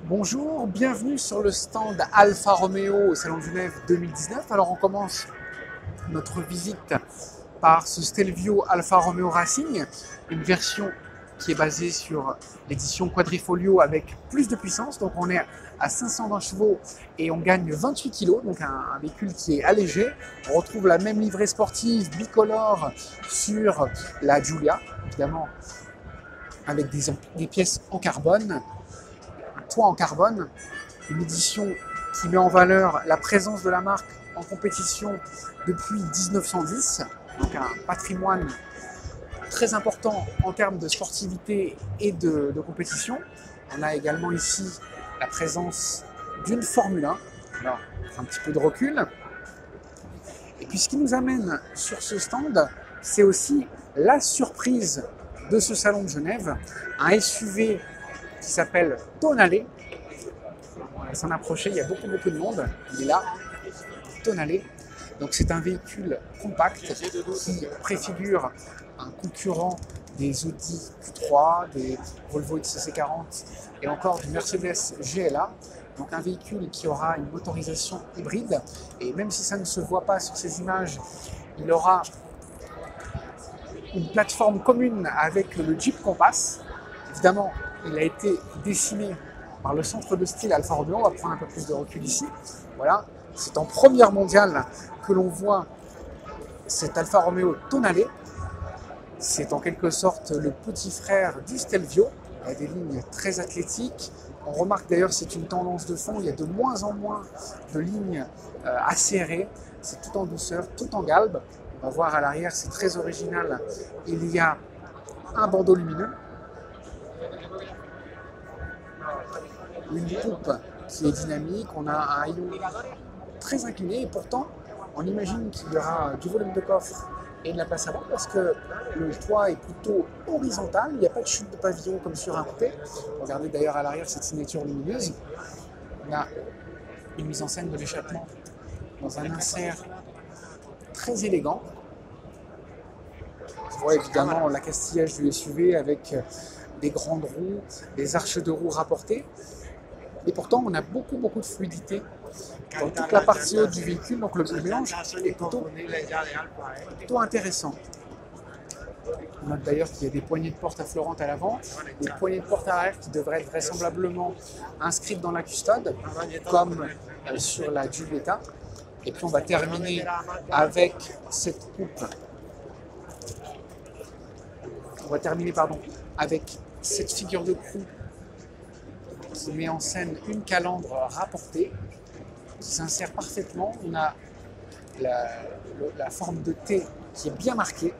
Bonjour, bienvenue sur le stand Alfa Romeo au Salon de Genève 2019. Alors on commence notre visite par ce Stelvio Alfa Romeo Racing, une version qui est basée sur l'édition Quadrifoglio avec plus de puissance. Donc on est à 520 chevaux et on gagne 28 kg, donc un véhicule qui est allégé. On retrouve la même livrée sportive bicolore sur la Giulia, évidemment avec des pièces en carbone. Toit en carbone, une édition qui met en valeur la présence de la marque en compétition depuis 1910, donc un patrimoine très important en termes de sportivité et de compétition. On a également ici la présence d'une Formule 1, alors un petit peu de recul. Et puis ce qui nous amène sur ce stand, c'est aussi la surprise de ce salon de Genève, un SUV qui s'appelle Tonale. On va s'en approcher, il y a beaucoup de monde. Il est là, Tonale. Donc c'est un véhicule compact qui préfigure un concurrent des Audi Q3, des Volvo XC40 et encore du Mercedes GLA. Donc un véhicule qui aura une motorisation hybride. Et même si ça ne se voit pas sur ces images, il aura une plateforme commune avec le Jeep Compass. Évidemment, il a été dessiné par le centre de style Alfa Romeo. On va prendre un peu plus de recul ici. Voilà, c'est en première mondiale que l'on voit cet Alfa Romeo Tonale. C'est en quelque sorte le petit frère du Stelvio. Il y a des lignes très athlétiques. On remarque d'ailleurs, c'est une tendance de fond. Il y a de moins en moins de lignes acérées. C'est tout en douceur, tout en galbe. On va voir à l'arrière, c'est très original. Il y a un bandeau lumineux. Une coupe qui est dynamique, on a un haillon très incliné et pourtant on imagine qu'il y aura du volume de coffre et de la place avant parce que le toit est plutôt horizontal, il n'y a pas de chute de pavillon comme sur un coupé. Regardez d'ailleurs à l'arrière cette signature lumineuse. On a une mise en scène de l'échappement dans un insert très élégant. On voit évidemment l'accastillage du SUV avec des grandes roues, des arches de roues rapportées. Et pourtant, on a beaucoup de fluidité dans toute la partie haute du véhicule, donc le mélange est plutôt intéressant. On note d'ailleurs qu'il y a des poignées de porte affleurantes à l'avant, des poignées de porte arrière qui devraient être vraisemblablement inscrites dans la custode, comme sur la Giulietta. Et puis on va terminer avec cette coupe. On va terminer, avec cette figure de proue qui met en scène une calandre rapportée, qui s'insère parfaitement. On a la forme de T qui est bien marquée.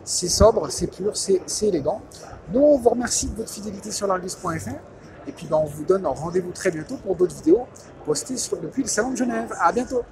C'est sobre, c'est pur, c'est élégant. Nous, on vous remercie de votre fidélité sur largus.fr. Et puis, on vous donne rendez-vous très bientôt pour d'autres vidéos postées depuis le Salon de Genève. À bientôt!